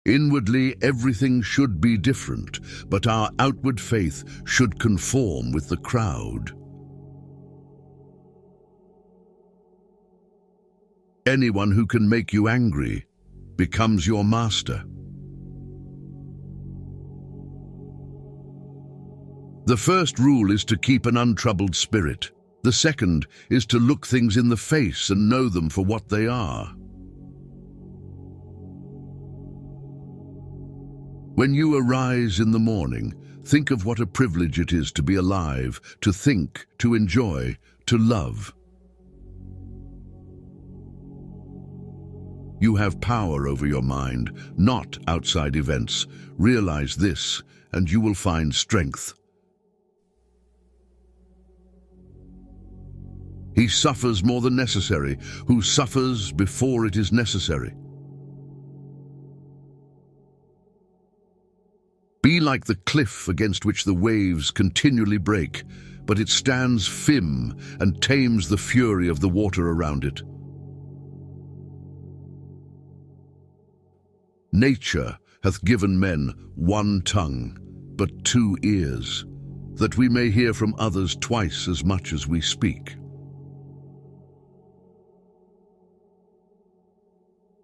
Inwardly, everything should be different, but our outward faith should conform with the crowd. Anyone who can make you angry becomes your master. The first rule is to keep an untroubled spirit. The second is to look things in the face and know them for what they are. When you arise in the morning, think of what a privilege it is to be alive, to think, to enjoy, to love. You have power over your mind, not outside events. Realize this, and you will find strength. He suffers more than necessary, who suffers before it is necessary. Be like the cliff against which the waves continually break, but it stands firm and tames the fury of the water around it. Nature hath given men one tongue, but 2 ears, that we may hear from others twice as much as we speak.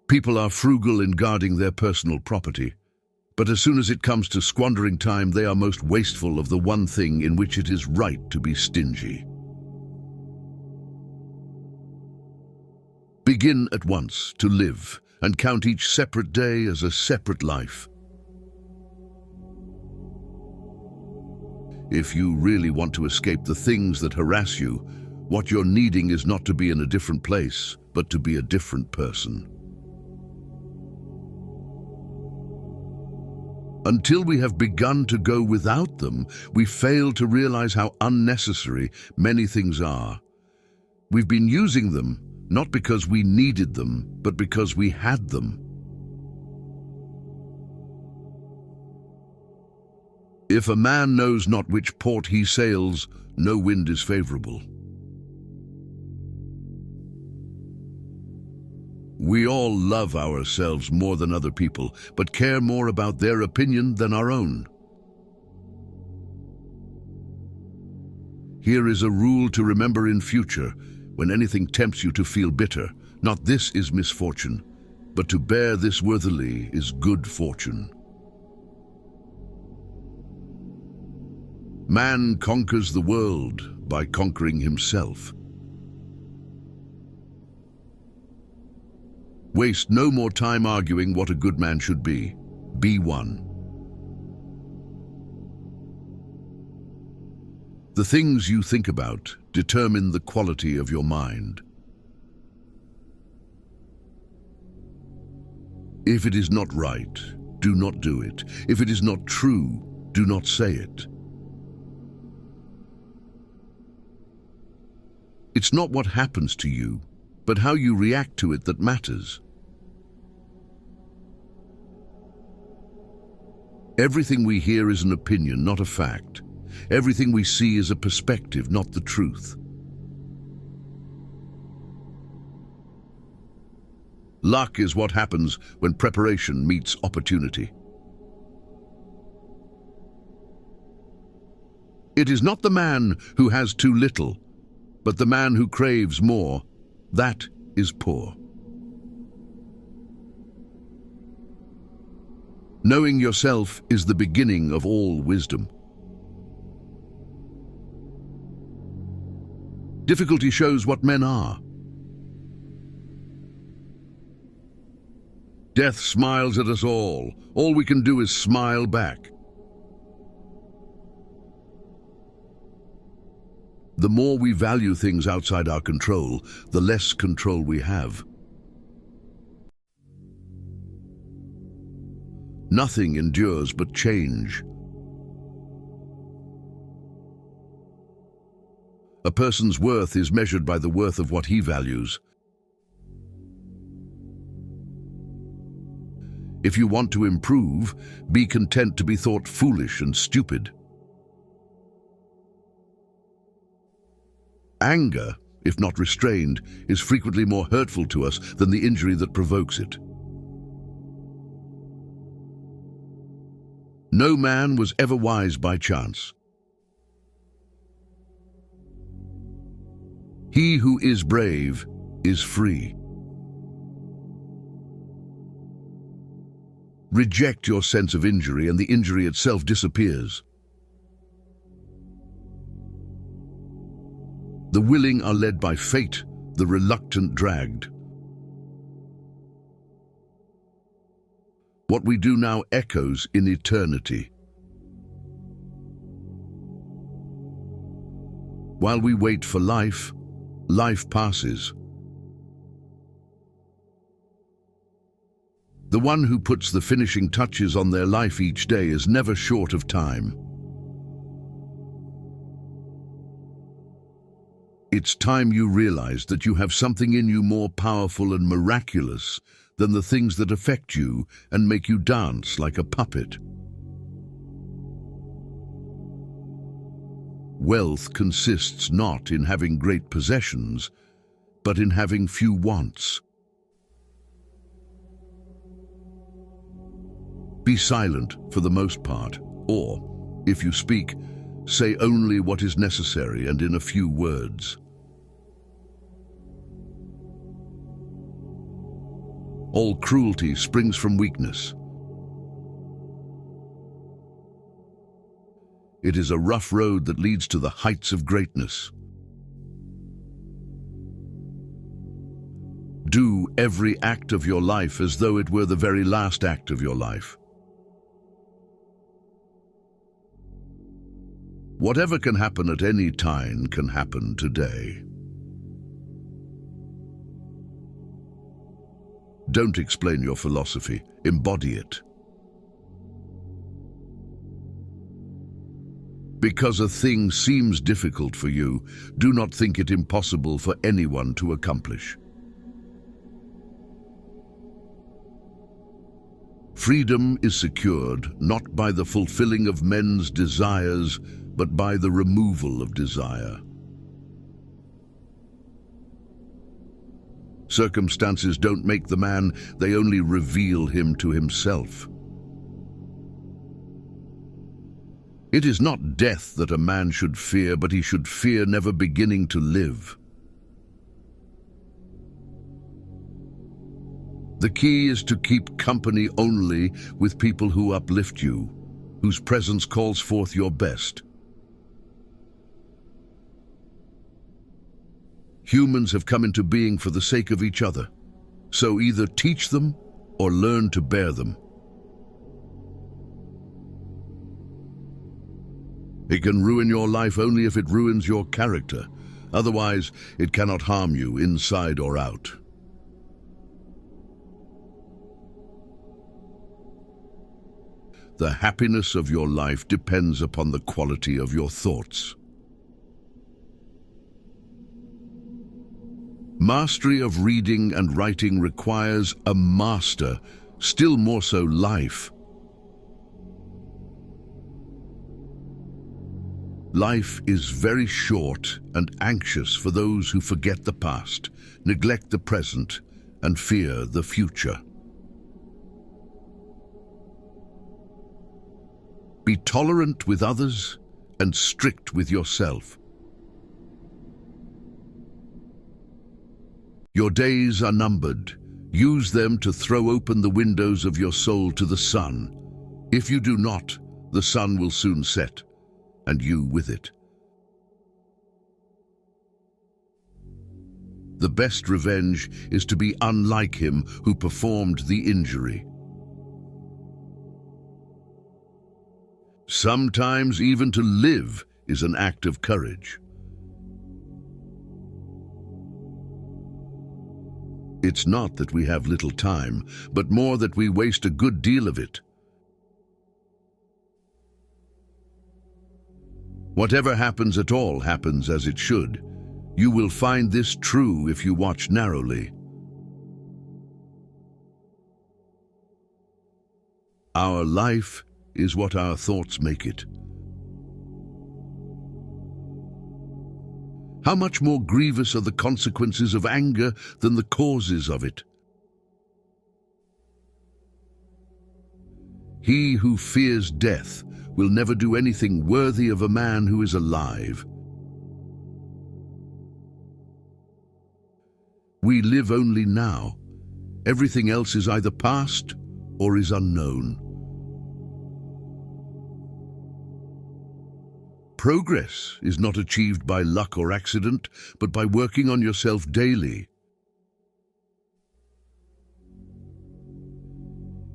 People are frugal in guarding their personal property, but as soon as it comes to squandering time, they are most wasteful of the one thing in which it is right to be stingy. Begin at once to live, and count each separate day as a separate life. If you really want to escape the things that harass you, what you're needing is not to be in a different place, but to be a different person. Until we have begun to go without them, we fail to realize how unnecessary many things are. We've been using them, not because we needed them, but because we had them. If a man knows not which port he sails, no wind is favorable. We all love ourselves more than other people, but care more about their opinion than our own. Here is a rule to remember in future. When anything tempts you to feel bitter, not this is misfortune, but to bear this worthily is good fortune. Man conquers the world by conquering himself. Waste no more time arguing what a good man should be. Be one. The things you think about determine the quality of your mind. If it is not right, do not do it. If it is not true, do not say it. It's not what happens to you, but how you react to it that matters. Everything we hear is an opinion, not a fact. Everything we see is a perspective, not the truth. Luck is what happens when preparation meets opportunity. It is not the man who has too little, but the man who craves more. That is poor. Knowing yourself is the beginning of all wisdom. Difficulty shows what men are. Death smiles at us all. All we can do is smile back. The more we value things outside our control, the less control we have. Nothing endures but change. A person's worth is measured by the worth of what he values. If you want to improve, be content to be thought foolish and stupid. Anger, if not restrained, is frequently more hurtful to us than the injury that provokes it. No man was ever wise by chance. He who is brave is free. Reject your sense of injury and the injury itself disappears. The willing are led by fate, the reluctant dragged. What we do now echoes in eternity. While we wait for life, life passes. The one who puts the finishing touches on their life each day is never short of time. It's time you realize that you have something in you more powerful and miraculous than the things that affect you and make you dance like a puppet. Wealth consists not in having great possessions, but in having few wants. Be silent for the most part, or, if you speak, say only what is necessary and in a few words. All cruelty springs from weakness. It is a rough road that leads to the heights of greatness. Do every act of your life as though it were the very last act of your life. Whatever can happen at any time can happen today. Don't explain your philosophy, embody it. Because a thing seems difficult for you, do not think it impossible for anyone to accomplish. Freedom is secured not by the fulfilling of men's desires, but by the removal of desire. Circumstances don't make the man, they only reveal him to himself. It is not death that a man should fear, but he should fear never beginning to live. The key is to keep company only with people who uplift you, whose presence calls forth your best. Humans have come into being for the sake of each other, so either teach them or learn to bear them. It can ruin your life only if it ruins your character. Otherwise, it cannot harm you inside or out. The happiness of your life depends upon the quality of your thoughts. Mastery of reading and writing requires a master, still more so life. Life is very short and anxious for those who forget the past, neglect the present, and fear the future. Be tolerant with others and strict with yourself. Your days are numbered. Use them to throw open the windows of your soul to the sun. If you do not, the sun will soon set, and you with it. The best revenge is to be unlike him who performed the injury. Sometimes even to live is an act of courage. It's not that we have little time, but more that we waste a good deal of it. Whatever happens at all happens as it should. You will find this true if you watch narrowly. Our life is what our thoughts make it. How much more grievous are the consequences of anger than the causes of it? He who fears death will never do anything worthy of a man who is alive. We live only now. Everything else is either past or is unknown. Progress is not achieved by luck or accident, but by working on yourself daily.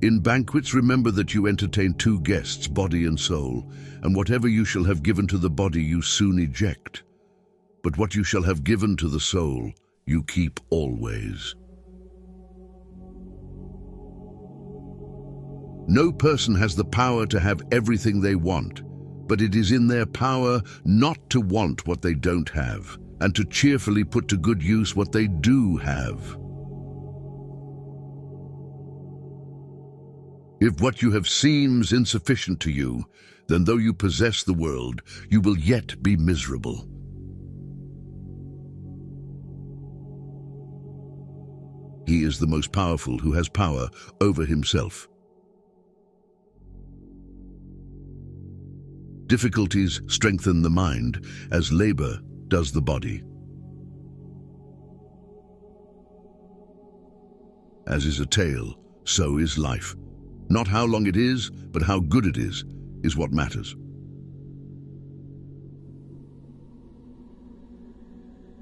In banquets, remember that you entertain two guests, body and soul, and whatever you shall have given to the body you soon eject. But what you shall have given to the soul, you keep always. No person has the power to have everything they want, but it is in their power not to want what they don't have, and to cheerfully put to good use what they do have. If what you have seems insufficient to you, then though you possess the world, you will yet be miserable. He is the most powerful who has power over himself. Difficulties strengthen the mind, as labor does the body. As is a tale, so is life. Not how long it is, but how good it is what matters.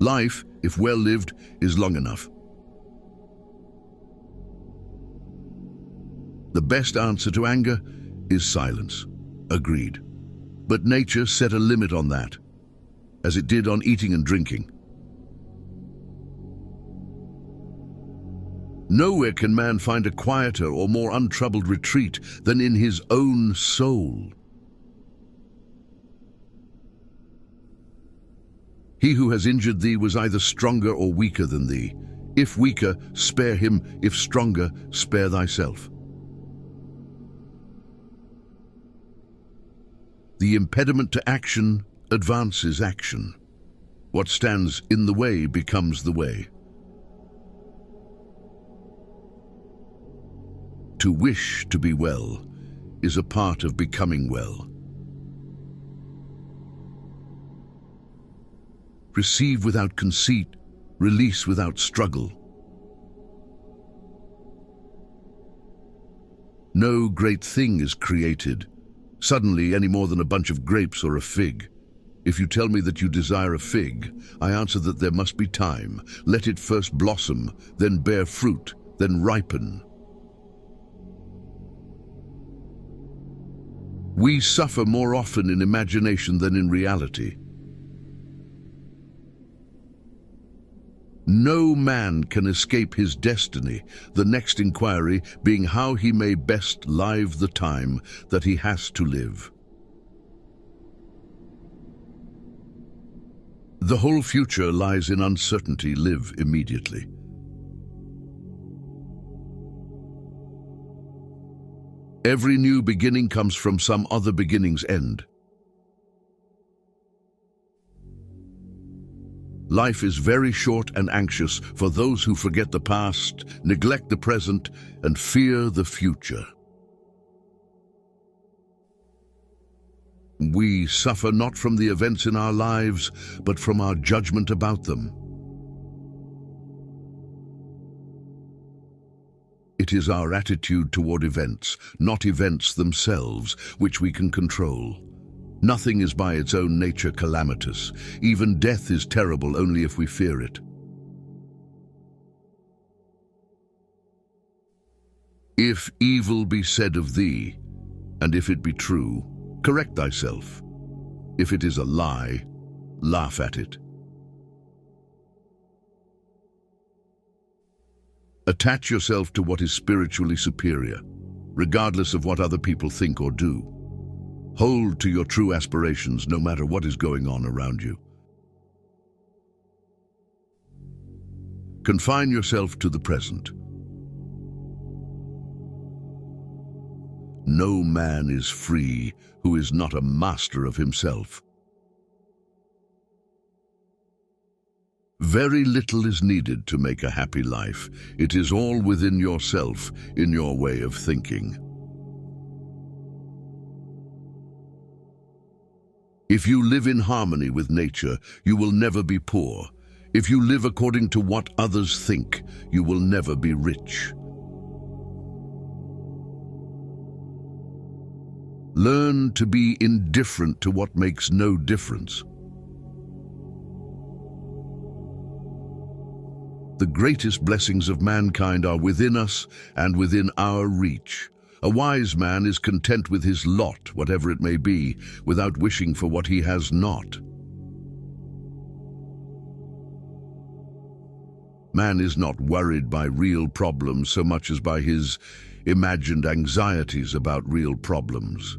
Life, if well lived, is long enough. The best answer to anger is silence. Agreed. But nature set a limit on that, as it did on eating and drinking. Nowhere can man find a quieter or more untroubled retreat than in his own soul. He who has injured thee was either stronger or weaker than thee. If weaker, spare him; if stronger, spare thyself. The impediment to action advances action. What stands in the way becomes the way. To wish to be well is a part of becoming well. Receive without conceit, release without struggle. No great thing is created suddenly any more than a bunch of grapes or a fig. If you tell me that you desire a fig, I answer that there must be time. Let it first blossom, then bear fruit, then ripen. We suffer more often in imagination than in reality. No man can escape his destiny, the next inquiry being how he may best live the time that he has to live. The whole future lies in uncertainty. Live immediately. Every new beginning comes from some other beginning's end. Life is very short and anxious for those who forget the past, neglect the present, and fear the future. We suffer not from the events in our lives, but from our judgment about them. It is our attitude toward events, not events themselves, which we can control. Nothing is by its own nature calamitous. Even death is terrible only if we fear it. If evil be said of thee, and if it be true, correct thyself. If it is a lie, laugh at it. Attach yourself to what is spiritually superior, regardless of what other people think or do. Hold to your true aspirations no matter what is going on around you. Confine yourself to the present. No man is free who is not a master of himself. Very little is needed to make a happy life. It is all within yourself, in your way of thinking. If you live in harmony with nature, you will never be poor. If you live according to what others think, you will never be rich. Learn to be indifferent to what makes no difference. The greatest blessings of mankind are within us and within our reach. A wise man is content with his lot, whatever it may be, without wishing for what he has not. Man is not worried by real problems so much as by his imagined anxieties about real problems.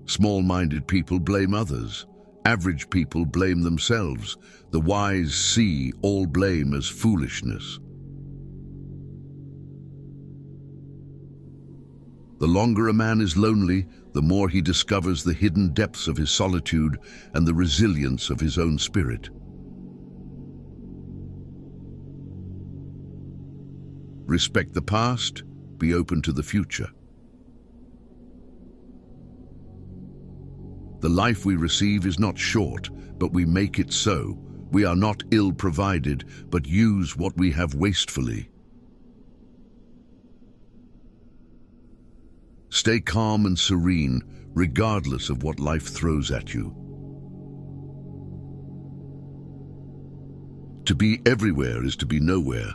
Small-minded people blame others. Average people blame themselves. The wise see all blame as foolishness. The longer a man is lonely, the more he discovers the hidden depths of his solitude and the resilience of his own spirit. Respect the past, be open to the future. The life we receive is not short, but we make it so. We are not ill-provided, but use what we have wastefully. Stay calm and serene, regardless of what life throws at you. To be everywhere is to be nowhere.